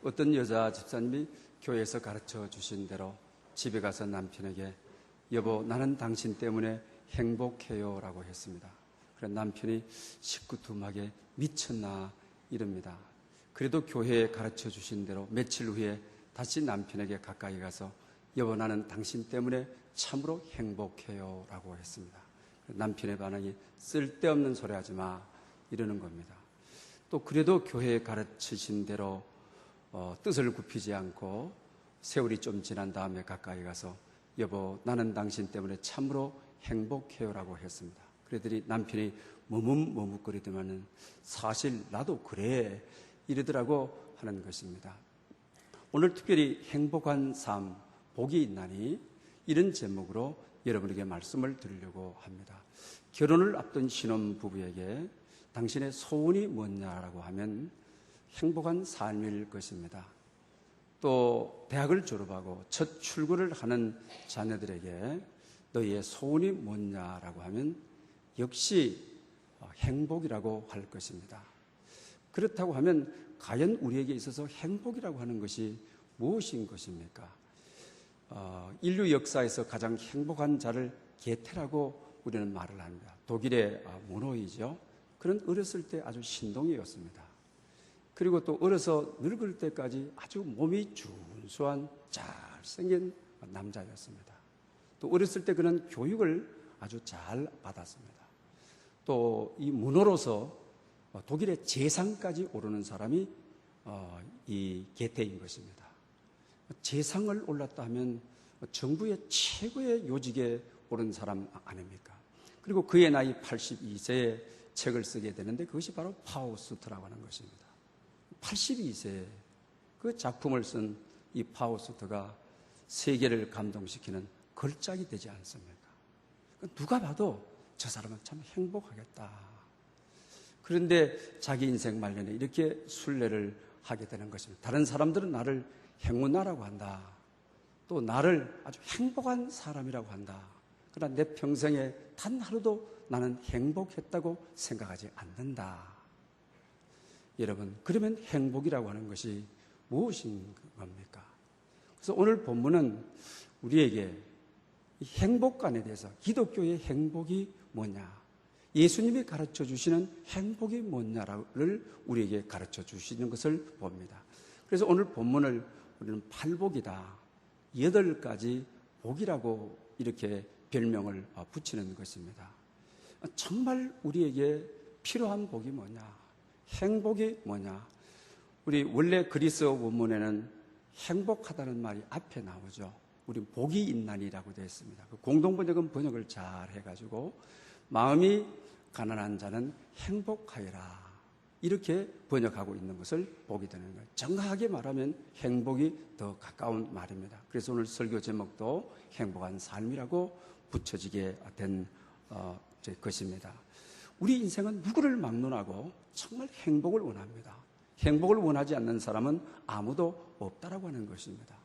어떤 여자 집사님이 교회에서 가르쳐 주신 대로 집에 가서 남편에게 여보, 나는 당신 때문에 행복해요 라고 했습니다. 그래 남편이 시끄툼하게 미쳤나 이럽니다. 그래도 교회에 가르쳐 주신 대로 며칠 후에 다시 남편에게 가까이 가서 여보, 나는 당신 때문에 참으로 행복해요 라고 했습니다. 남편의 반응이 쓸데없는 소리 하지 마 이러는 겁니다. 또 그래도 교회에 가르치신 대로 뜻을 굽히지 않고 세월이 좀 지난 다음에 가까이 가서 여보, 나는 당신 때문에 참으로 행복해요 라고 했습니다. 그러더니 남편이 머뭇머뭇거리더만은 사실 나도 그래 이러더라고 하는 것입니다. 오늘 특별히 행복한 삶, 복이 있나니 이런 제목으로 여러분에게 말씀을 드리려고 합니다. 결혼을 앞둔 신혼부부에게 당신의 소원이 뭐냐라고 하면 행복한 삶일 것입니다. 또 대학을 졸업하고 첫 출근을 하는 자녀들에게 너희의 소원이 뭐냐라고 하면 역시 행복이라고 할 것입니다. 그렇다고 하면 과연 우리에게 있어서 행복이라고 하는 것이 무엇인 것입니까? 인류 역사에서 가장 행복한 자를 게테라고 우리는 말을 합니다. 독일의 문호이죠. 그는 어렸을 때 아주 신동이었습니다. 그리고 또 어려서 늙을 때까지 아주 몸이 준수한 잘생긴 남자였습니다. 또 어렸을 때 그는 교육을 아주 잘 받았습니다. 또 이 문호로서 독일의 재상까지 오르는 사람이 이 게테인 것입니다. 재상을 올랐다 하면 정부의 최고의 요직에 오른 사람 아닙니까? 그리고 그의 나이 82세에 책을 쓰게 되는데 그것이 바로 파우스트라고 하는 것입니다. 82세에 그 작품을 쓴 이 파우스트가 세계를 감동시키는 걸작이 되지 않습니까? 누가 봐도 저 사람은 참 행복하겠다. 그런데 자기 인생 말년에 이렇게 순례를 하게 되는 것입니다. 다른 사람들은 나를 행운나라고 한다. 또 나를 아주 행복한 사람이라고 한다. 그러나 내 평생에 단 하루도 나는 행복했다고 생각하지 않는다. 여러분, 그러면 행복이라고 하는 것이 무엇인 겁니까? 그래서 오늘 본문은 우리에게 이 행복관에 대해서 기독교의 행복이 뭐냐, 예수님이 가르쳐 주시는 행복이 뭐냐를 우리에게 가르쳐 주시는 것을 봅니다. 그래서 오늘 본문을 우리는 팔복이다, 8가지 복이라고 이렇게 별명을 붙이는 것입니다. 정말 우리에게 필요한 복이 뭐냐, 행복이 뭐냐. 우리 원래 그리스어 원문에는 행복하다는 말이 앞에 나오죠. 우리 복이 있나니라고 되어 있습니다. 공동번역은 번역을 잘 해가지고 마음이 가난한 자는 행복하여라 이렇게 번역하고 있는 것을 보게 되는 거예요. 정확하게 말하면 행복이 더 가까운 말입니다. 그래서 오늘 설교 제목도 행복한 삶이라고 붙여지게 된 것입니다. 우리 인생은 누구를 막론하고 정말 행복을 원합니다. 행복을 원하지 않는 사람은 아무도 없다라고 하는 것입니다.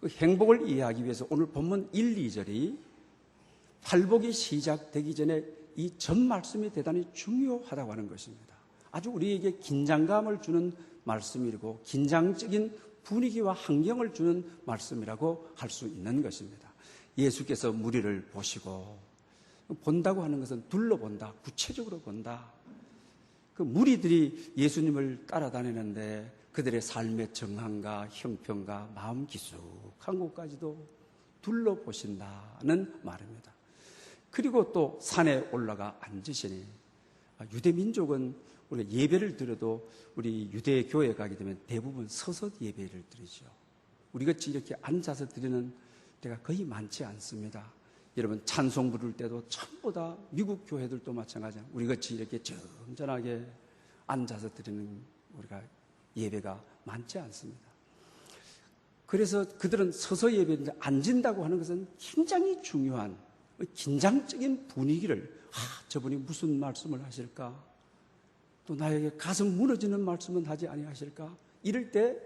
그 행복을 이해하기 위해서 오늘 본문 1, 2절이 팔복이 시작되기 전에 이 전 말씀이 대단히 중요하다고 하는 것입니다. 아주 우리에게 긴장감을 주는 말씀이고 긴장적인 분위기와 환경을 주는 말씀이라고 할 수 있는 것입니다. 예수께서 무리를 보시고, 본다고 하는 것은 둘러본다, 구체적으로 본다. 그 무리들이 예수님을 따라다니는데 그들의 삶의 정황과 형편과 마음 기숙한 곳까지도 둘러보신다는 말입니다. 그리고 또 산에 올라가 앉으시니, 유대 민족은 우리가 예배를 드려도 우리 유대 교회에 가게 되면 대부분 서서 예배를 드리죠. 우리같이 이렇게 앉아서 드리는 때가 거의 많지 않습니다. 여러분, 찬송 부를 때도 전부 다 미국 교회들도 마찬가지예요. 우리같이 이렇게 점잖하게 앉아서 드리는 우리가 예배가 많지 않습니다. 그래서 그들은 서서 예배인데 앉는다고 하는 것은 굉장히 중요한 긴장적인 분위기를, 저분이 무슨 말씀을 하실까? 또 나에게 가슴 무너지는 말씀은 하지 아니하실까? 이럴 때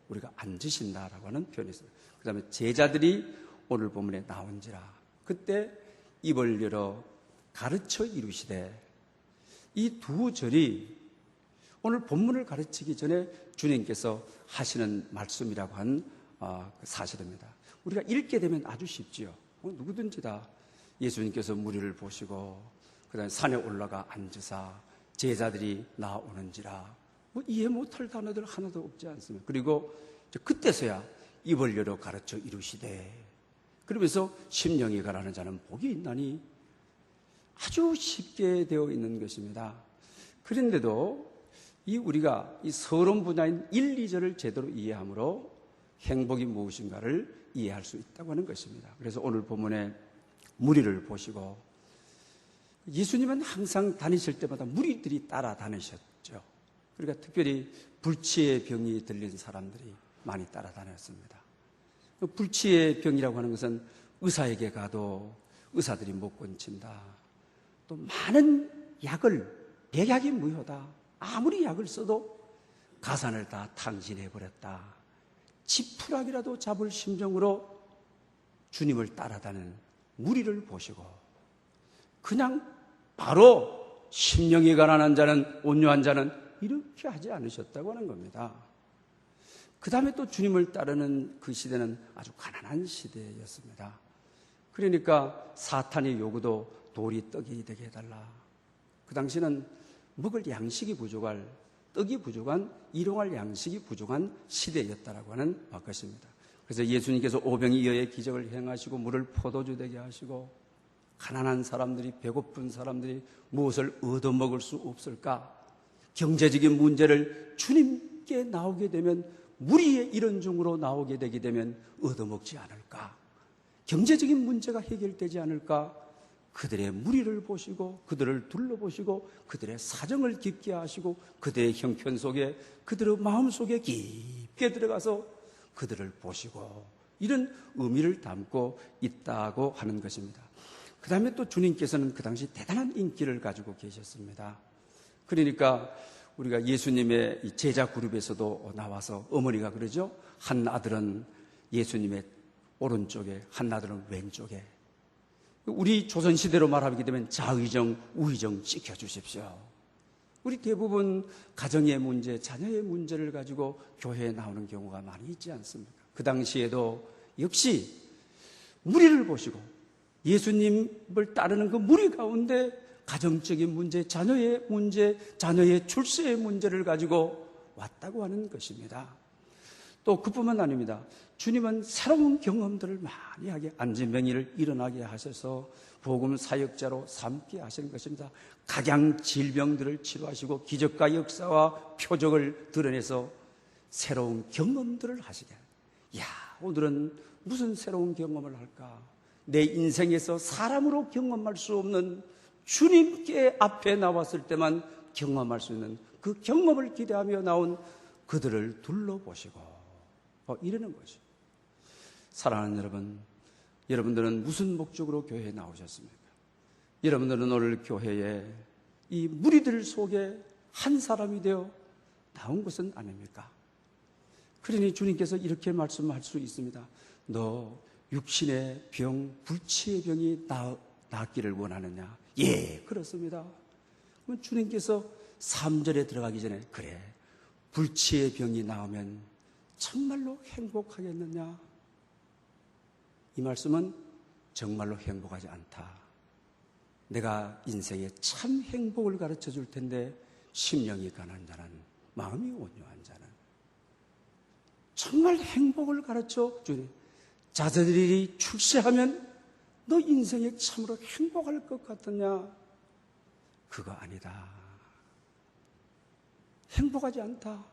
우리가 앉으신다라고 하는 표현이 있어요. 그 다음에 제자들이 오늘 본문에 나온지라, 그때 입을 열어 가르쳐 이루시되, 이 두 절이 오늘 본문을 가르치기 전에 주님께서 하시는 말씀이라고 한 사실입니다. 우리가 읽게 되면 아주 쉽지요. 누구든지 다 예수님께서 무리를 보시고 그 다음에 산에 올라가 앉으사 제자들이 나오는지라 이해 못할 단어들 하나도 없지 않습니까? 그리고 그때서야 입을 열어 가르쳐 이루시되 그러면서 심령이 가라는 자는 복이 있나니 아주 쉽게 되어 있는 것입니다. 그런데도 우리가 이 서론 분야인 1, 2절을 제대로 이해함으로 행복이 무엇인가를 이해할 수 있다고 하는 것입니다. 그래서 오늘 본문에 무리를 보시고 예수님은 항상 다니실 때마다 무리들이 따라다니셨죠. 그러니까 특별히 불치의 병이 들린 사람들이 많이 따라다녔습니다. 불치의 병이라고 하는 것은 의사에게 가도 의사들이 못 고친다. 또 많은 백약이 무효다. 아무리 약을 써도 가산을 다 탕진해버렸다. 지푸라기라도 잡을 심정으로 주님을 따라다니는 무리를 보시고 그냥 바로 심령이 가난한 자는 온유한 자는 이렇게 하지 않으셨다고 하는 겁니다. 그 다음에 또 주님을 따르는 그 시대는 아주 가난한 시대였습니다. 그러니까 사탄의 요구도 돌이 떡이 되게 해달라. 그 당시는 먹을 양식이 부족할, 떡이 부족한, 일용할 양식이 부족한 시대였다라고 하는 것입니다. 그래서 예수님께서 오병이어의 기적을 행하시고 물을 포도주 되게 하시고 가난한 사람들이, 배고픈 사람들이 무엇을 얻어먹을 수 없을까? 경제적인 문제를 주님께 나오게 되면 무리의 이런 중으로 나오게 되게 되면 얻어먹지 않을까? 경제적인 문제가 해결되지 않을까? 그들의 무리를 보시고 그들을 둘러보시고 그들의 사정을 깊게 하시고 그들의 형편 속에 그들의 마음 속에 깊게 들어가서 그들을 보시고 이런 의미를 담고 있다고 하는 것입니다. 그 다음에 또 주님께서는 그 당시 대단한 인기를 가지고 계셨습니다. 그러니까 우리가 예수님의 제자 그룹에서도 나와서 어머니가 그러죠. 한 아들은 예수님의 오른쪽에 한 아들은 왼쪽에. 우리 조선시대로 말하게 되면 자의정, 우의정 지켜주십시오. 우리 대부분 가정의 문제, 자녀의 문제를 가지고 교회에 나오는 경우가 많이 있지 않습니까? 그 당시에도 역시 무리를 보시고 예수님을 따르는 그 무리 가운데 가정적인 문제, 자녀의 문제, 자녀의 출세의 문제를 가지고 왔다고 하는 것입니다. 또 그뿐만 아닙니다. 주님은 새로운 경험들을 많이 하게 안진뱅이를 일어나게 하셔서 복음 사역자로 삼게 하시는 것입니다. 각양 질병들을 치료하시고 기적과 역사와 표적을 드러내서 새로운 경험들을 하시게 합니다. 야, 오늘은 무슨 새로운 경험을 할까? 내 인생에서 사람으로 경험할 수 없는 주님께 앞에 나왔을 때만 경험할 수 있는 그 경험을 기대하며 나온 그들을 둘러보시고 이러는 거죠. 사랑하는 여러분, 여러분들은 무슨 목적으로 교회에 나오셨습니까? 여러분들은 오늘 교회에 이 무리들 속에 한 사람이 되어 나온 것은 아닙니까? 그러니 주님께서 이렇게 말씀할 수 있습니다. 너 육신의 병, 불치의 병이 낫기를 원하느냐? 예, 그렇습니다. 그럼 주님께서 3절에 들어가기 전에 그래, 불치의 병이 나오면 정말로 행복하겠느냐? 이 말씀은 정말로 행복하지 않다. 내가 인생에 참 행복을 가르쳐 줄 텐데 심령이 가난한 자는, 마음이 온유한 자는 정말 행복을 가르쳐 주니 자녀들이 출세하면 너 인생에 참으로 행복할 것 같느냐? 그거 아니다. 행복하지 않다.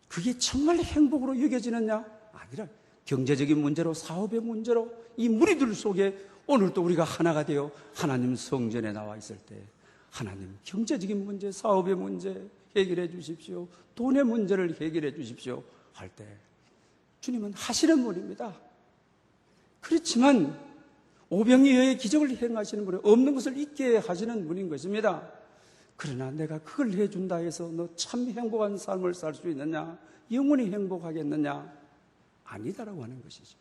그게 정말 행복으로 여겨지느냐? 아니라 경제적인 문제로, 사업의 문제로 이 무리들 속에 오늘도 우리가 하나가 되어 하나님 성전에 나와 있을 때 하나님 경제적인 문제, 사업의 문제 해결해 주십시오. 돈의 문제를 해결해 주십시오 할 때 주님은 하시는 분입니다. 그렇지만 오병이어의 기적을 행하시는 분은 없는 것을 있게 하시는 분인 것입니다. 그러나 내가 그걸 해준다 해서 너 참 행복한 삶을 살 수 있느냐? 영원히 행복하겠느냐? 아니다라고 하는 것이죠.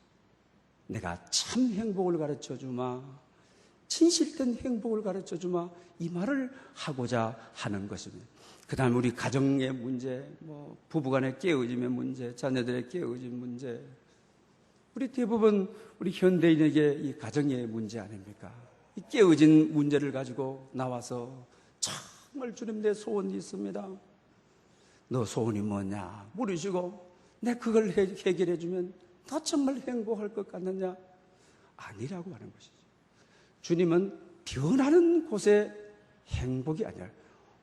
내가 참 행복을 가르쳐 주마, 진실된 행복을 가르쳐 주마, 이 말을 하고자 하는 것입니다. 그 다음에 우리 가정의 문제, 부부간의 깨어짐의 문제, 자녀들의 깨어짐 문제. 우리 대부분 우리 현대인에게 이 가정의 문제 아닙니까? 이 깨어진 문제를 가지고 나와서 정말 주님 내 소원이 있습니다. 너 소원이 뭐냐? 물으시고 내 그걸 해결해 주면 너 정말 행복할 것 같느냐? 아니라고 하는 것이죠. 주님은 변하는 곳에 행복이 아니라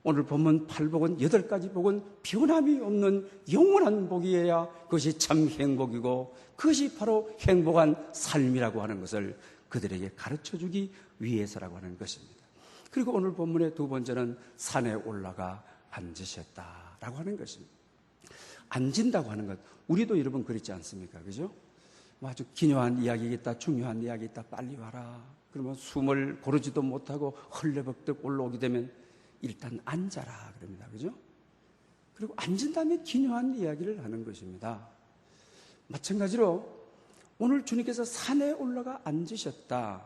오늘 본문 8복은 8가지 복은 변함이 없는 영원한 복이어야 그것이 참 행복이고 그것이 바로 행복한 삶이라고 하는 것을 그들에게 가르쳐주기 위해서라고 하는 것입니다. 그리고 오늘 본문의 두 번째는 산에 올라가 앉으셨다라고 하는 것입니다. 앉은다고 하는 것, 우리도 여러분 그렇지 않습니까? 그죠? 아주 기묘한 이야기겠다, 중요한 이야기겠다, 빨리 와라. 그러면 숨을 고르지도 못하고 헐레벅떡 올라오게 되면 일단 앉아라 그럽니다. 그죠? 그리고 앉은 다음에 기묘한 이야기를 하는 것입니다. 마찬가지로 오늘 주님께서 산에 올라가 앉으셨다.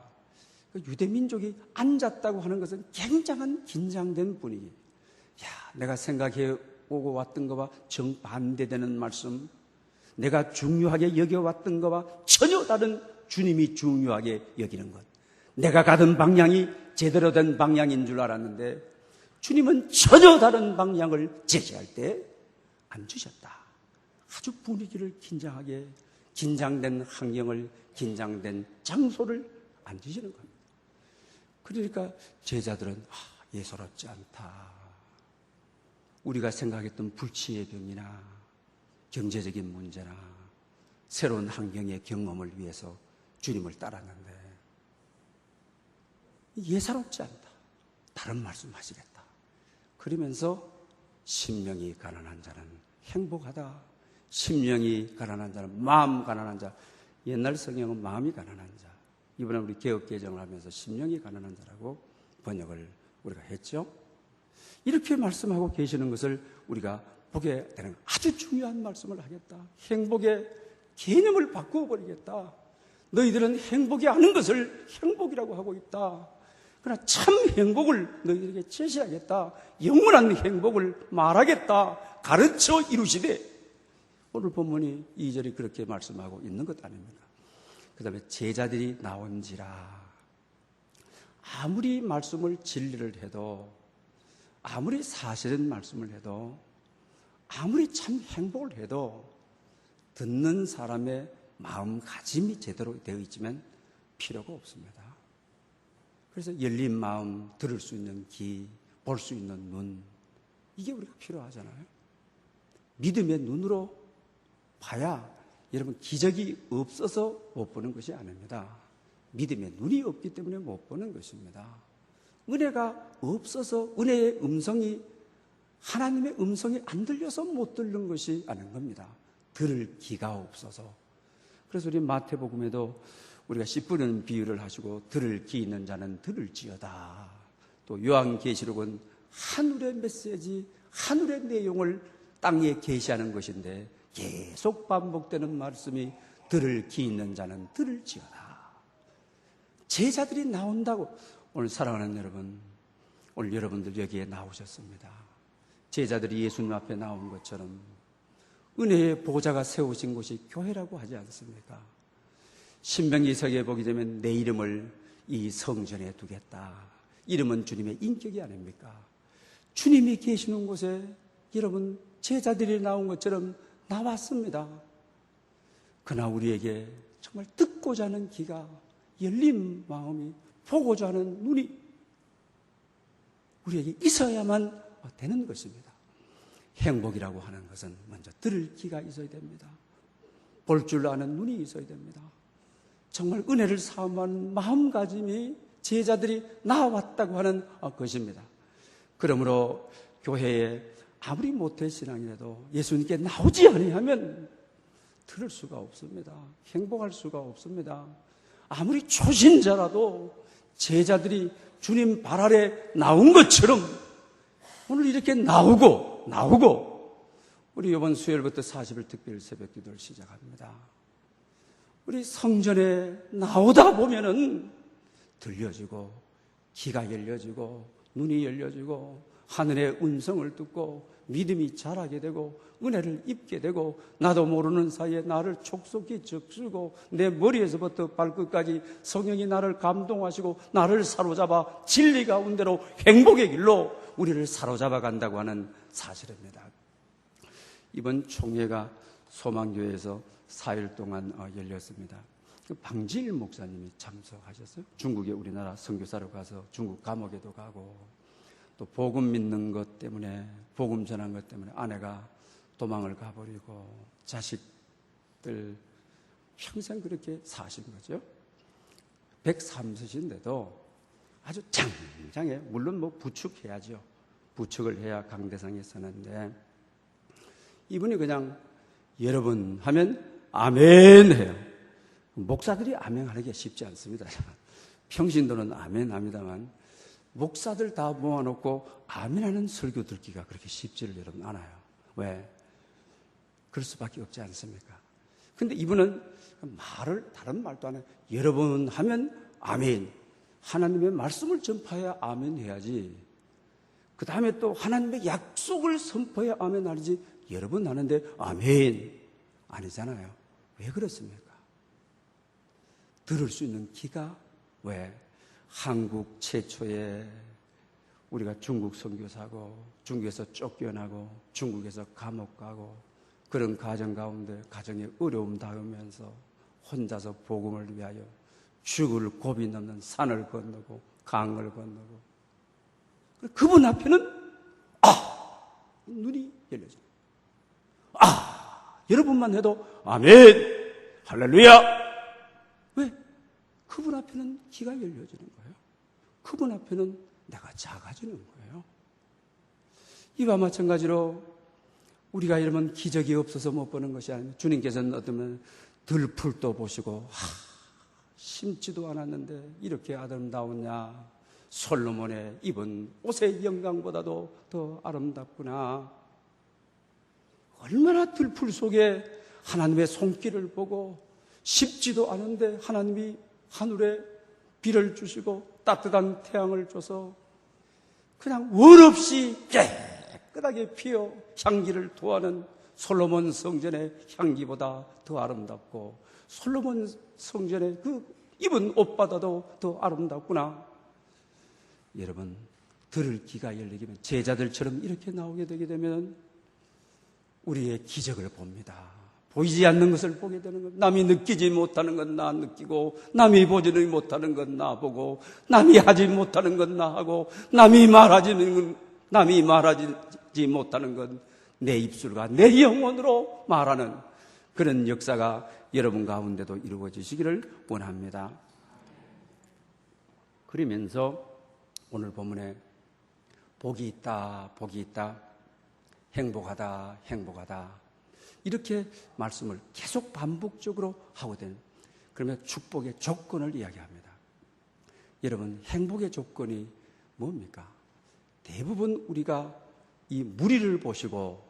유대민족이 앉았다고 하는 것은 굉장한 긴장된 분위기. 내가 생각해 오고 왔던 것과 정반대되는 말씀, 내가 중요하게 여겨왔던 것과 전혀 다른 주님이 중요하게 여기는 것. 내가 가던 방향이 제대로 된 방향인 줄 알았는데 주님은 전혀 다른 방향을 제시할 때 앉으셨다. 아주 분위기를 긴장하게, 긴장된 환경을, 긴장된 장소를 앉으시는 겁니다. 그러니까 제자들은 예사롭지 않다. 우리가 생각했던 불치의 병이나 경제적인 문제나 새로운 환경의 경험을 위해서 주님을 따랐는데 예사롭지 않다. 다른 말씀 하시겠다. 그러면서 심령이 가난한 자는 행복하다. 심령이 가난한 자는 마음 가난한 자. 옛날 성경은 마음이 가난한 자. 이번에 우리 개혁 개정을 하면서 심령이 가난한 자라고 번역을 우리가 했죠. 이렇게 말씀하고 계시는 것을 우리가 보게 되는 아주 중요한 말씀을 하겠다. 행복의 개념을 바꾸어 버리겠다. 너희들은 행복이 아닌 것을 행복이라고 하고 있다. 그러나 참 행복을 너희들에게 제시하겠다. 영원한 행복을 말하겠다. 가르쳐 이루시되 오늘 본문이 2절이 그렇게 말씀하고 있는 것 아닙니까? 그 다음에 제자들이 나온지라. 아무리 말씀을 진리를 해도, 아무리 사실은 말씀을 해도, 아무리 참 행복을 해도 듣는 사람의 마음가짐이 제대로 되어 있지만 필요가 없습니다. 그래서 열린 마음, 들을 수 있는 귀, 볼 수 있는 눈, 이게 우리가 필요하잖아요. 믿음의 눈으로 봐야 여러분 기적이 없어서 못 보는 것이 아닙니다. 믿음의 눈이 없기 때문에 못 보는 것입니다. 은혜가 없어서 은혜의 음성이, 하나님의 음성이 안 들려서 못 듣는 것이 아닌 겁니다. 들을 귀가 없어서. 그래서 우리 마태복음에도 우리가 씨 뿌리는 비유를 하시고 들을 귀 있는 자는 들을지어다. 또 요한계시록은 하늘의 메시지, 하늘의 내용을 땅에 계시하는 것인데 계속 반복되는 말씀이 들을 귀 있는 자는 들을지어다. 제자들이 나온다고. 오늘 사랑하는 여러분, 오늘 여러분들 여기에 나오셨습니다. 제자들이 예수님 앞에 나온 것처럼 은혜의 보좌가 세우신 곳이 교회라고 하지 않습니까? 신명기서기에 보게 되면 내 이름을 이 성전에 두겠다. 이름은 주님의 인격이 아닙니까? 주님이 계시는 곳에 여러분 제자들이 나온 것처럼 나왔습니다. 그러나 우리에게 정말 듣고자 하는 귀가, 열린 마음이, 보고자 하는 눈이 우리에게 있어야만 되는 것입니다. 행복이라고 하는 것은 먼저 들을 귀가 있어야 됩니다. 볼 줄 아는 눈이 있어야 됩니다. 정말 은혜를 사모하는 마음가짐이 제자들이 나왔다고 하는 것입니다. 그러므로 교회에 아무리 모태신앙이라도 예수님께 나오지 아니하면 들을 수가 없습니다. 행복할 수가 없습니다. 아무리 초신자라도 제자들이 주님 발 아래 나온 것처럼 오늘 이렇게 나오고 우리 이번 수요일부터 40일 특별 새벽 기도를 시작합니다. 우리 성전에 나오다 보면은 들려지고 귀가 열려지고 눈이 열려지고 하늘의 음성을 듣고 믿음이 자라게 되고 은혜를 입게 되고 나도 모르는 사이에 나를 촉촉히 적시고 내 머리에서부터 발끝까지 성령이 나를 감동하시고 나를 사로잡아 진리 가운데로 행복의 길로 우리를 사로잡아 간다고 하는 사실입니다. 이번 총회가 소망교회에서 4일 동안 열렸습니다. 방지일 목사님이 참석하셨어요. 중국에 우리나라 선교사로 가서 중국 감옥에도 가고 또 복음 믿는 것 때문에 복음 전한 것 때문에 아내가 도망을 가버리고 자식들 평생 그렇게 사신 거죠. 103세신데도 아주 장장해. 물론 뭐 부축해야죠. 부축을 해야 강대상에 서는데 이분이 그냥 여러분 하면 아멘 해요. 목사들이 아멘 하는 게 쉽지 않습니다. 평신도는 아멘 합니다만 목사들 다 모아놓고 아멘하는 설교 듣기가 그렇게 쉽지를 여러분 않아요. 왜? 그럴 수밖에 없지 않습니까? 근데 이분은 말을 다른 말도 안 해요. 여러분 하면 아멘. 하나님의 말씀을 전파해야 아멘 해야지. 그 다음에 또 하나님의 약속을 선포해야 아멘 하지. 여러분 하는데 아멘 아니잖아요. 왜 그렇습니까? 들을 수 있는 귀가 왜? 한국 최초의 우리가 중국 선교사고 중국에서 쫓겨나고 중국에서 감옥 가고 그런 가정 가운데 가정에 어려움 닿으면서 혼자서 복음을 위하여 죽을 고비 넘는 산을 건너고 강을 건너고 그분 앞에는 눈이 열려져. 여러분만 해도 아멘 할렐루야. 왜? 그분 앞에는 귀가 열려지는 거예요. 그분 앞에는 내가 작아지는 거예요. 이와 마찬가지로 우리가 이러면 기적이 없어서 못 보는 것이 아니라 주님께서는 어쩌면 들풀도 보시고 심지도 않았는데 이렇게 아름다웠냐. 솔로몬의 입은 옷의 영광보다도 더 아름답구나. 얼마나 들풀 속에 하나님의 손길을 보고 쉽지도 않은데 하나님이 하늘에 비를 주시고 따뜻한 태양을 줘서 그냥 원 없이 깨끗하게 피어 향기를 토하는 솔로몬 성전의 향기보다 더 아름답고 솔로몬 성전의 그 입은 옷보다도 더 아름답구나. 여러분 들을 귀가 열리면 제자들처럼 이렇게 나오게 되게 되면 우리의 기적을 봅니다. 보이지 않는 것을 보게 되는 것. 남이 느끼지 못하는 건 나 느끼고 남이 보지 못하는 건 나 보고 남이 하지 못하는 건 나 하고 남이 말하지 못하는 건 내 입술과 내 영혼으로 말하는 그런 역사가 여러분 가운데도 이루어지시기를 원합니다. 그러면서 오늘 본문에 복이 있다, 복이 있다, 행복하다, 행복하다 이렇게 말씀을 계속 반복적으로 하고 되는 그러면 축복의 조건을 이야기합니다. 여러분 행복의 조건이 뭡니까? 대부분 우리가 이 무리를 보시고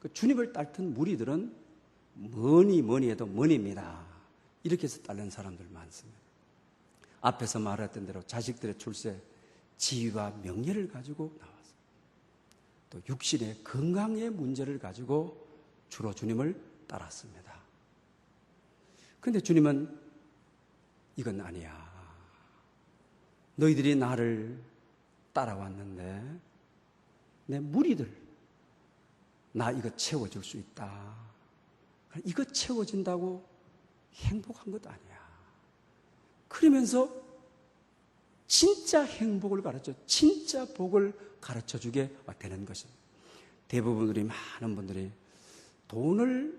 그 주님을 따르던 무리들은 뭐니 해도 머니입니다. 이렇게 해서 따르는 사람들 많습니다. 앞에서 말했던 대로 자식들의 출세, 지위와 명예를 가지고 나왔어요. 또 육신의 건강의 문제를 가지고 주로 주님을 따랐습니다. 그런데 주님은 이건 아니야. 너희들이 나를 따라왔는데 내 무리들 나 이거 채워줄 수 있다. 이거 채워진다고 행복한 것 아니야. 그러면서 진짜 행복을 가르쳐, 진짜 복을 가르쳐주게 되는 것입니다. 대부분 우리 많은 분들이 돈을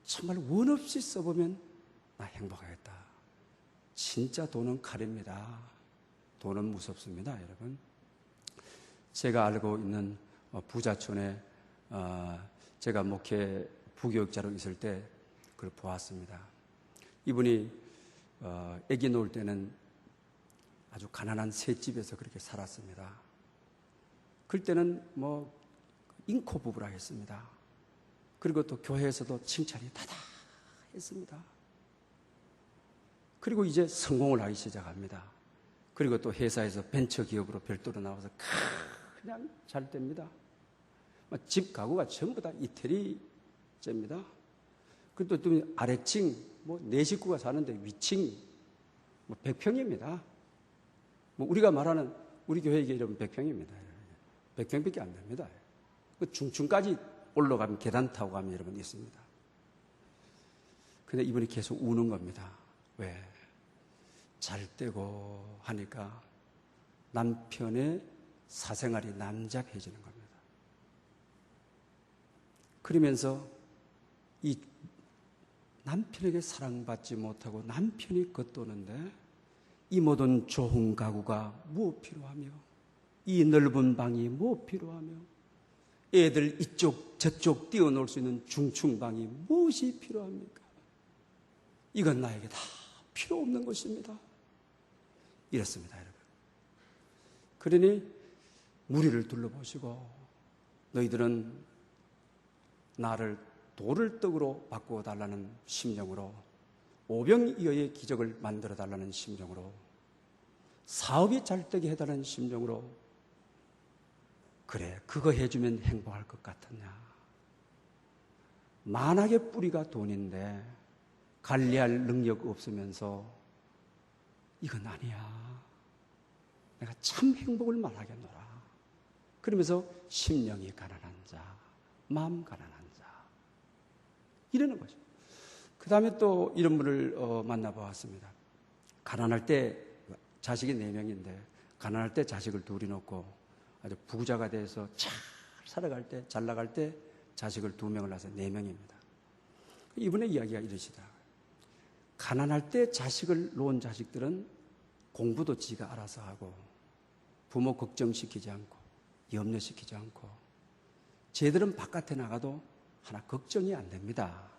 정말 원 없이 써보면 나 행복하겠다. 진짜 돈은 칼입니다. 돈은 무섭습니다, 여러분. 제가 알고 있는 부자촌에 제가 목회 부교육자로 있을 때 그걸 보았습니다. 이분이 아기 놓을 때는 아주 가난한 셋집에서 그렇게 살았습니다. 그때는 뭐 인코 부부라 했습니다. 그리고 또 교회에서도 칭찬이 다다했습니다. 그리고 이제 성공을 하기 시작합니다. 그리고 또 회사에서 벤처 기업으로 별도로 나와서 큰 그냥 잘 됩니다. 집 가구가 전부 다 이태리제입니다. 그리고 또 아래층, 네 식구가 사는데 위층, 100평입니다. 우리가 말하는 우리 교회의 이름은 100평입니다. 100평밖에 안 됩니다. 그 중층까지 올라가면 계단 타고 가면 여러분 있습니다. 근데 이분이 계속 우는 겁니다. 왜? 잘 되고 하니까 남편의 사생활이 난잡해지는 겁니다. 그러면서 이 남편에게 사랑받지 못하고 남편이 겉도는데 이 모든 좋은 가구가 무엇 필요하며 이 넓은 방이 무엇 필요하며 애들 이쪽 저쪽 뛰어놀 수 있는 중층방이 무엇이 필요합니까? 이건 나에게 다 필요 없는 것입니다. 이렇습니다, 여러분. 그러니 무리를 둘러보시고 너희들은 나를 돌을 떡으로 바꾸어 달라는 심정으로 오병이어의 기적을 만들어 달라는 심정으로 사업이 잘 되게 해달라는 심정으로 그래 그거 해주면 행복할 것 같았냐. 만악의 뿌리가 돈인데 관리할 능력 없으면서 이건 아니야. 내가 참 행복을 말하겠노라. 그러면서 심령이 가난한 자, 마음 가난한 자 이러는 거죠. 그 다음에 또 이런 분을 만나보았습니다. 가난할 때 자식이 4명인데 가난할 때 자식을 둘이 놓고 아주 부자가 돼서 잘 살아갈 때 잘 나갈 때 자식을 2명을 낳아서 4명입니다. 이분의 이야기가 이러시다. 가난할 때 자식을 놓은 자식들은 공부도 지가 알아서 하고 부모 걱정시키지 않고 염려시키지 않고 쟤들은 바깥에 나가도 하나 걱정이 안 됩니다.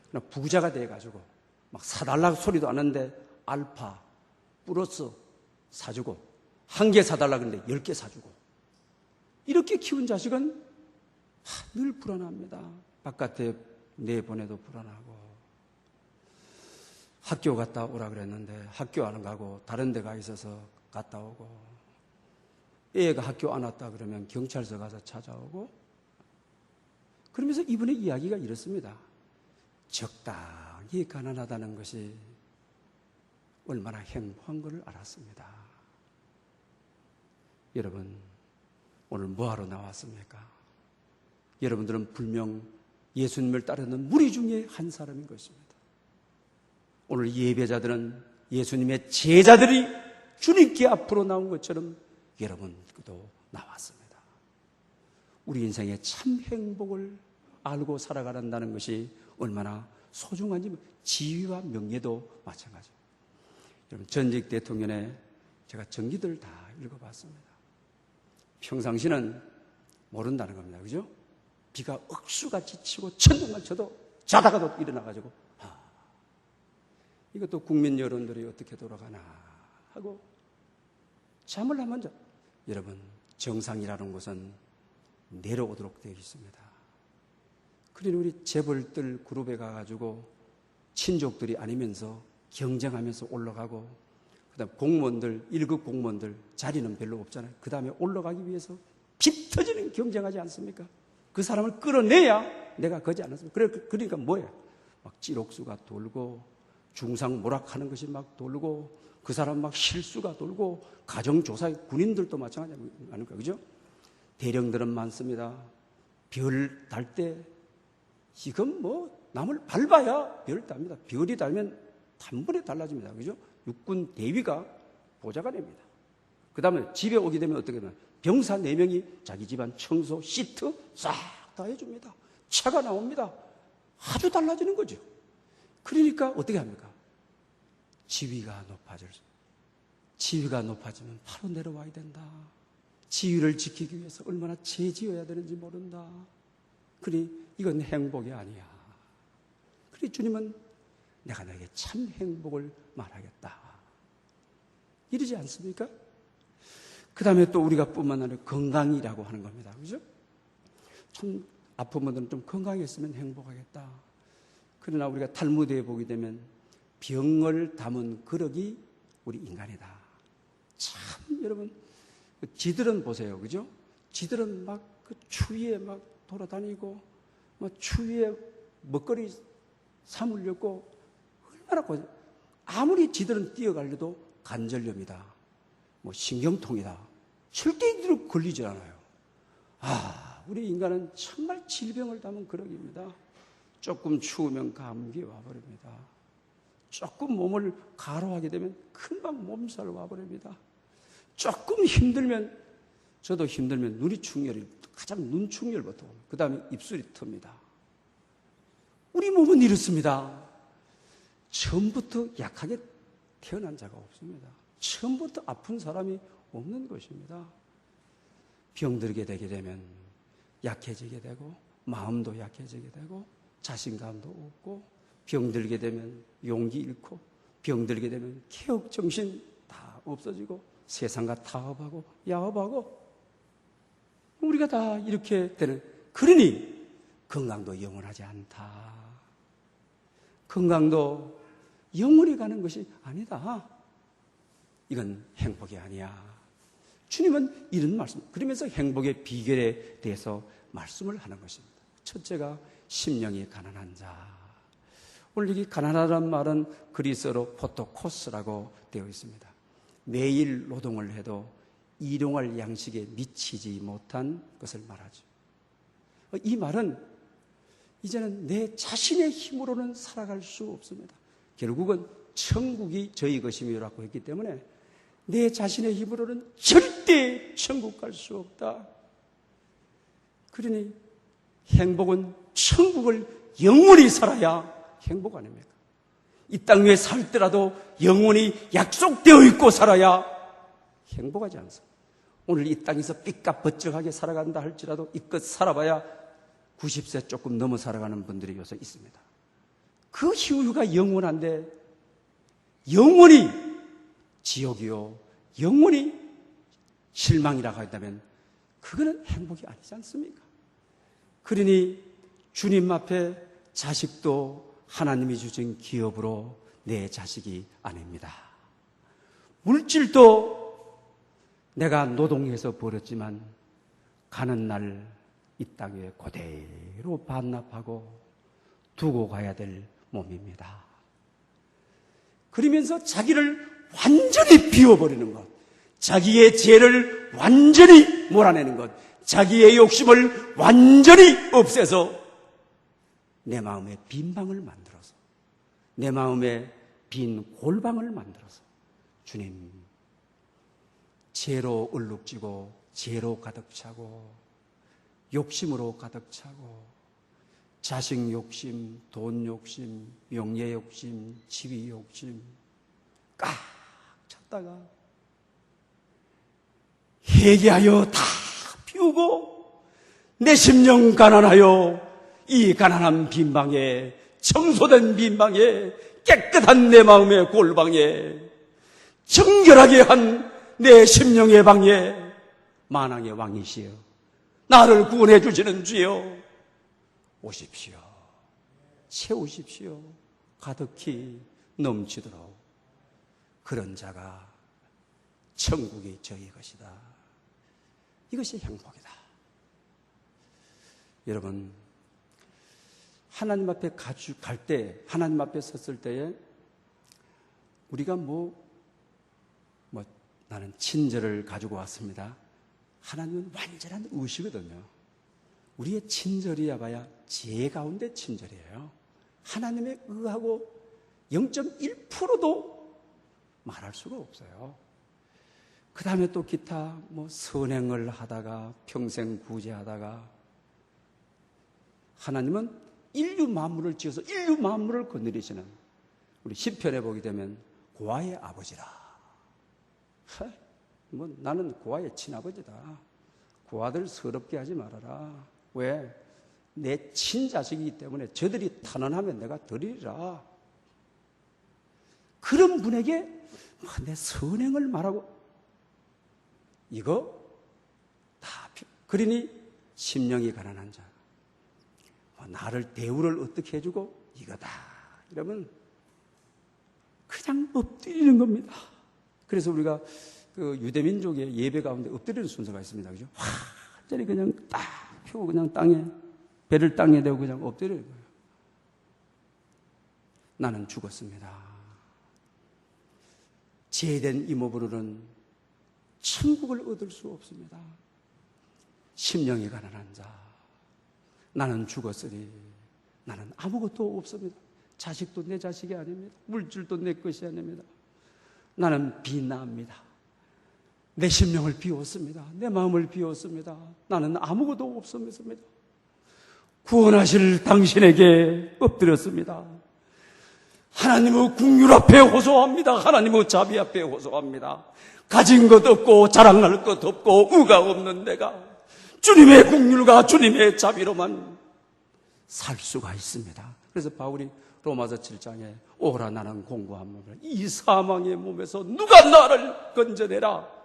그러나 부자가 돼가지고 막 사달라고 소리도 안 하는데 알파, 플러스 사주고 1개 사달라고 하는데 10개 사주고 이렇게 키운 자식은 늘 불안합니다. 바깥에 내보내도 불안하고 학교 갔다 오라 그랬는데 학교 안 가고 다른 데 가 있어서 갔다 오고 애가 학교 안 왔다 그러면 경찰서 가서 찾아오고 그러면서 이분의 이야기가 이렇습니다. 적당히 가난하다는 것이 얼마나 행복한 것을 알았습니다. 여러분 오늘 뭐하러 나왔습니까? 여러분들은 분명 예수님을 따르는 무리 중에 한 사람인 것입니다. 오늘 예배자들은 예수님의 제자들이 주님께 앞으로 나온 것처럼 여러분도 나왔습니다. 우리 인생의 참 행복을 알고 살아가는다는 것이 얼마나 소중한지 지위와 명예도 마찬가지입니다. 여러분 전직 대통령의 제가 전기들 다 읽어봤습니다. 평상시는 모른다는 겁니다. 그죠? 비가 억수같이 치고 천둥만 쳐도 자다가도 일어나가지고 이것도 국민 여론들이 어떻게 돌아가나 하고 잠을 한번 자. 여러분 정상이라는 것은 내려오도록 되어 있습니다. 그러니 우리 재벌들 그룹에 가가지고 친족들이 아니면서 경쟁하면서 올라가고 그 다음 공무원들 1급 공무원들 자리는 별로 없잖아요. 그 다음에 올라가기 위해서 피 터지는 경쟁하지 않습니까? 그 사람을 끌어내야 내가 거지 않았습니까? 그러니까 뭐야? 막 찌록수가 돌고 중상 모락하는 것이 막 돌고 그 사람 막 실수가 돌고 가정조사 군인들도 마찬가지 아닙니까? 그죠? 대령들은 많습니다. 별 달 때 이건 남을 밟아야 별 답니다. 별이 달면 단번에 달라집니다. 그죠? 육군 대위가 보좌가 됩니다. 그 다음에 집에 오게 되면 어떻게 되면 병사 4명이 자기 집안 청소, 시트 싹 다 해줍니다. 차가 나옵니다. 아주 달라지는 거죠. 그러니까 어떻게 합니까? 지위가 높아지면 바로 내려와야 된다. 지위를 지키기 위해서 얼마나 죄지어야 되는지 모른다. 그러니 이건 행복이 아니야. 그러니 주님은 내가 너에게 참 행복을 말하겠다. 이러지 않습니까? 그 다음에 또 우리가 뿐만 아니라 건강이라고 하는 겁니다. 그죠? 참 아픈 분들은 좀 건강했으면 행복하겠다. 그러나 우리가 탈무드에 보게 되면 병을 담은 그릇이 우리 인간이다. 참 여러분 지들은 보세요. 그죠? 지들은 막 그 추위에 막 돌아다니고, 막 추위에 먹거리 사물렸고, 얼마나 아무리 지들은 뛰어가려도 관절염이다, 뭐 신경통이다, 절대 이대로 걸리지 않아요. 우리 인간은 정말 질병을 담은 그럭입니다. 조금 추우면 감기 와버립니다. 조금 몸을 가로하게 되면 금방 몸살 와버립니다. 조금 힘들면, 저도 힘들면 눈이 충혈이, 가장 눈 충혈부터 옵니다. 그 다음에 입술이 틉니다. 우리 몸은 이렇습니다. 처음부터 약하게 태어난 자가 없습니다. 처음부터 아픈 사람이 없는 것입니다. 병들게 되게 되면 약해지게 되고, 마음도 약해지게 되고, 자신감도 없고, 병들게 되면 용기 잃고, 병들게 되면 개혁 정신 다 없어지고, 세상과 타협하고 야합하고, 우리가 다 이렇게 되는. 그러니 건강도 영원하지 않다. 건강도 영원히 가는 것이 아니다. 이건 행복이 아니야. 주님은 이런 말씀, 그러면서 행복의 비결에 대해서 말씀을 하는 것입니다. 첫째가 심령이 가난한 자. 오늘 여기 가난하다는 말은 그리스어로 포토코스라고 되어 있습니다. 매일 노동을 해도 일용할 양식에 미치지 못한 것을 말하죠. 이 말은 이제는 내 자신의 힘으로는 살아갈 수 없습니다. 결국은 천국이 저희 것임이라고 했기 때문에 내 자신의 힘으로는 절대 천국 갈 수 없다. 그러니 행복은 천국을 영원히 살아야 행복 아닙니까? 이 땅 위에 살더라도 영원히 약속되어 있고 살아야 행복하지 않습니다. 오늘 이 땅에서 삐까번쩍하게 살아간다 할지라도 이껏 살아봐야 90세 조금 넘어 살아가는 분들이 요새 있습니다. 그 이유가 영원한데 영원히 지옥이요, 영원히 실망이라고 한다면 그거는 행복이 아니지 않습니까? 그러니 주님 앞에 자식도 하나님이 주신 기업으로 내 자식이 아닙니다. 물질도 내가 노동해서 벌었지만 가는 날 이 땅에 그대로 반납하고 두고 가야 될 몸입니다. 그러면서 자기를 완전히 비워버리는 것, 자기의 죄를 완전히 몰아내는 것, 자기의 욕심을 완전히 없애서 내 마음에 빈 방을 만들어서, 내 마음에 빈 골방을 만들어서 주님, 죄로 얼룩지고 죄로 가득 차고 욕심으로 가득 차고 자식 욕심, 돈 욕심, 명예 욕심, 지위 욕심 꽉 찼다가 회개하여 다 비우고 내 심령 가난하여 이 가난한 빈방에, 청소된 빈방에, 깨끗한 내 마음의 골방에, 정결하게 한 내 심령의 방에 만왕의 왕이시여 나를 구원해 주시는 주여 오십시오. 채우십시오. 가득히 넘치도록. 그런 자가 천국이 저희 것이다. 이것이 행복이다. 여러분, 하나님 앞에 갈 때, 하나님 앞에 섰을 때에 우리가 나는 친절을 가지고 왔습니다. 하나님은 완전한 의시거든요. 우리의 친절이야 봐야 제 가운데 친절이에요. 하나님의 의하고 0.1%도 말할 수가 없어요. 그 다음에 또 기타 선행을 하다가 평생 구제하다가 하나님은 인류 만물을 지어서 인류 만물을 건드리시는, 우리 시편에 보게 되면 고아의 아버지라. 나는 고아의 친아버지다. 고아들 서럽게 하지 말아라. 왜? 내 친자식이기 때문에 저들이 탄원하면 내가 드리리라. 그런 분에게 내 선행을 말하고, 이거 다 그러니 심령이 가난한 자, 나를 대우를 어떻게 해주고 이거다 이러면 그냥 엎드리는 겁니다. 그래서 우리가 그 유대민족의 예배 가운데 엎드리는 순서가 있습니다. 그죠? 완전히 그냥 딱 펴고 그냥 땅에, 배를 땅에 대고 그냥 엎드려요. 나는 죽었습니다. 죄된 이모부로는 천국을 얻을 수 없습니다. 심령이 가난한 자, 나는 죽었으니 나는 아무것도 없습니다. 자식도 내 자식이 아닙니다. 물질도 내 것이 아닙니다. 나는 비나입니다. 내 심령을 비웠습니다. 내 마음을 비웠습니다. 나는 아무것도 없습니다. 구원하실 당신에게 엎드렸습니다. 하나님의 국률 앞에 호소합니다. 하나님의 자비 앞에 호소합니다. 가진 것 없고 자랑할 것 없고 의가 없는 내가 주님의 국률과 주님의 자비로만 살 수가 있습니다. 그래서 바울이 로마서 7장에 오라 나는 공고한 몸을 이 사망의 몸에서 누가 나를 건져내라.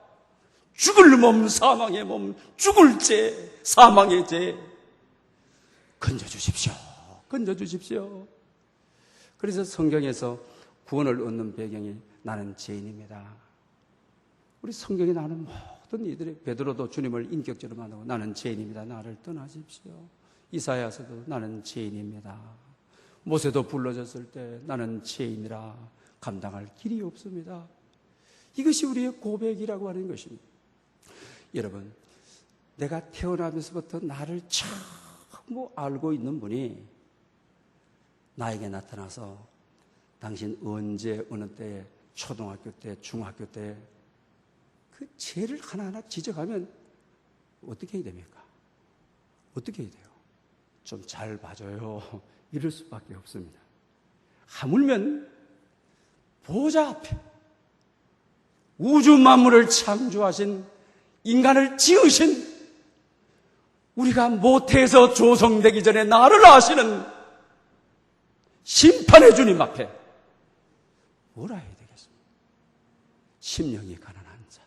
죽을 몸, 사망의 몸, 죽을 죄, 사망의 죄 건져주십시오. 건져주십시오. 그래서 성경에서 구원을 얻는 배경이 나는 죄인입니다. 우리 성경에 나는 모든 이들이, 베드로도 주님을 인격적으로 만나고 나는 죄인입니다. 나를 떠나십시오. 이사야서도 나는 죄인입니다. 모세도 불러졌을 때 나는 죄인이라 감당할 길이 없습니다. 이것이 우리의 고백이라고 하는 것입니다. 여러분, 내가 태어나면서부터 나를 전부 알고 있는 분이 나에게 나타나서 당신 언제 어느 때에 초등학교 때 중학교 때 그 죄를 하나하나 지적하면 어떻게 해야 됩니까? 어떻게 해야 돼요? 좀 잘 봐줘요. 이럴 수밖에 없습니다. 하물며 보좌 앞에 우주 만물을 창조하신 인간을 지으신 우리가 모태에서 조성되기 전에 나를 아시는 심판의 주님 앞에 뭐라 해야 되겠습니까? 심령이 가난한 자,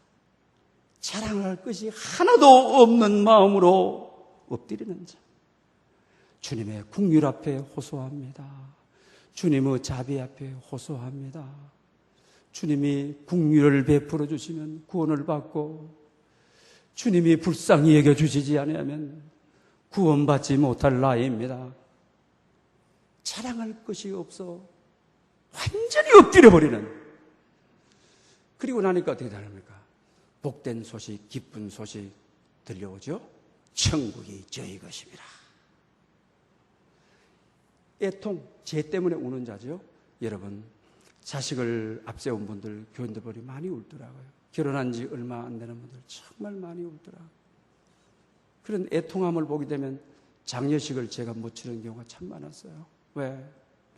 자랑할 것이 하나도 없는 마음으로 엎드리는 자, 주님의 국률 앞에 호소합니다. 주님의 자비 앞에 호소합니다. 주님이 국률을 베풀어 주시면 구원을 받고 주님이 불쌍히 여겨주시지 않으면 구원받지 못할 나이입니다. 자랑할 것이 없어 완전히 엎드려버리는. 그리고 나니까 어떻게 다릅니까? 복된 소식, 기쁜 소식 들려오죠? 천국이 저희 것입니다. 애통, 죄 때문에 우는 자죠. 여러분, 자식을 앞세운 분들, 교인들이 많이 울더라고요. 결혼한 지 얼마 안 되는 분들 정말 많이 울더라고요. 그런 애통함을 보게 되면 장례식을 제가 못 치르는 경우가 참 많았어요. 왜?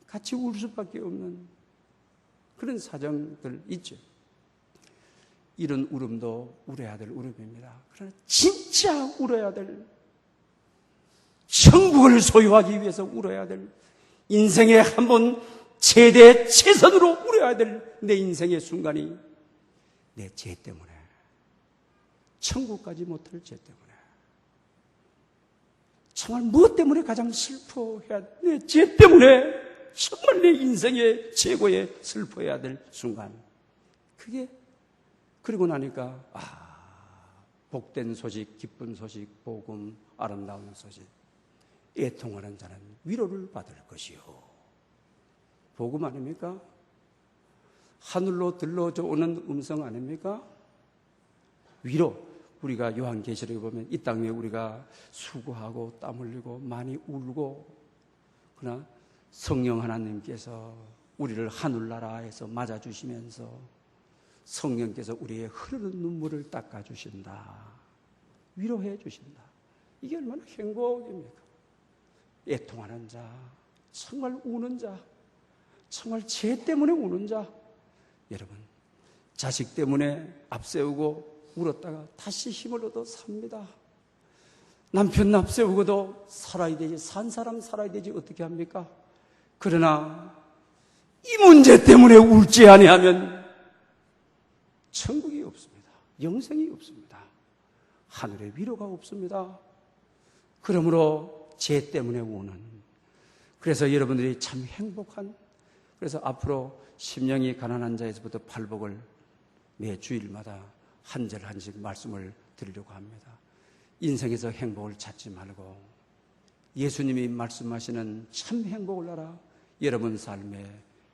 같이 울 수밖에 없는 그런 사정들 있죠. 이런 울음도 울어야 될 울음입니다. 그러나 진짜 울어야 될, 천국을 소유하기 위해서 울어야 될, 인생에 한번 최대 최선으로 울어야 될 내 인생의 순간이 내 죄 때문에, 천국까지 못할 죄 때문에, 정말 무엇 때문에 가장 슬퍼해야, 내 죄 때문에 정말 내 인생의 최고의 슬퍼해야 될 순간, 그게, 그리고 나니까 복된 소식, 기쁜 소식, 복음, 아름다운 소식, 애통하는 자는 위로를 받을 것이요. 복음 아닙니까? 하늘로 들러져 오는 음성 아닙니까? 위로. 우리가 요한계시록에 보면 이 땅 위에 우리가 수고하고 땀 흘리고 많이 울고, 그러나 성령 하나님께서 우리를 하늘나라에서 맞아주시면서 성령께서 우리의 흐르는 눈물을 닦아주신다. 위로해 주신다. 이게 얼마나 행복입니까? 애통하는 자, 정말 우는 자, 정말 죄 때문에 우는 자, 여러분, 자식 때문에 앞세우고 울었다가 다시 힘을 얻어 삽니다. 남편 앞세우고도 살아야 되지, 산 사람 살아야 되지 어떻게 합니까? 그러나 이 문제 때문에 울지 아니하면 천국이 없습니다. 영생이 없습니다. 하늘의 위로가 없습니다. 그러므로 죄 때문에 우는, 그래서 여러분들이 참 행복한, 그래서 앞으로 심령이 가난한 자에서부터 팔복을 매 주일마다 한 절 한씩 말씀을 드리려고 합니다. 인생에서 행복을 찾지 말고 예수님이 말씀하시는 참 행복을 알아 여러분 삶에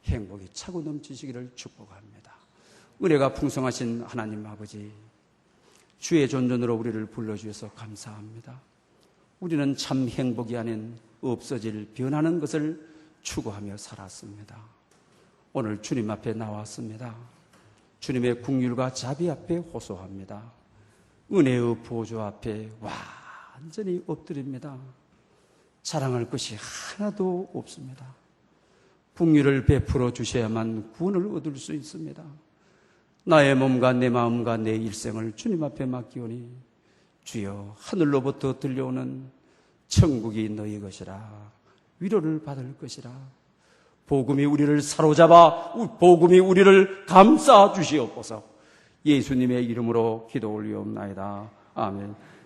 행복이 차고 넘치시기를 축복합니다. 은혜가 풍성하신 하나님 아버지, 주의 존전으로 우리를 불러주셔서 감사합니다. 우리는 참 행복이 아닌 없어질 변하는 것을 추구하며 살았습니다. 오늘 주님 앞에 나왔습니다. 주님의 긍휼과 자비 앞에 호소합니다. 은혜의 보좌 앞에 완전히 엎드립니다. 자랑할 것이 하나도 없습니다. 긍휼을 베풀어 주셔야만 구원을 얻을 수 있습니다. 나의 몸과 내 마음과 내 일생을 주님 앞에 맡기오니 주여, 하늘로부터 들려오는 천국이 너희 것이라, 위로를 받을 것이라, 복음이 우리를 사로잡아 복음이 우리를 감싸 주시옵소서. 예수님의 이름으로 기도 올리옵나이다. 아멘.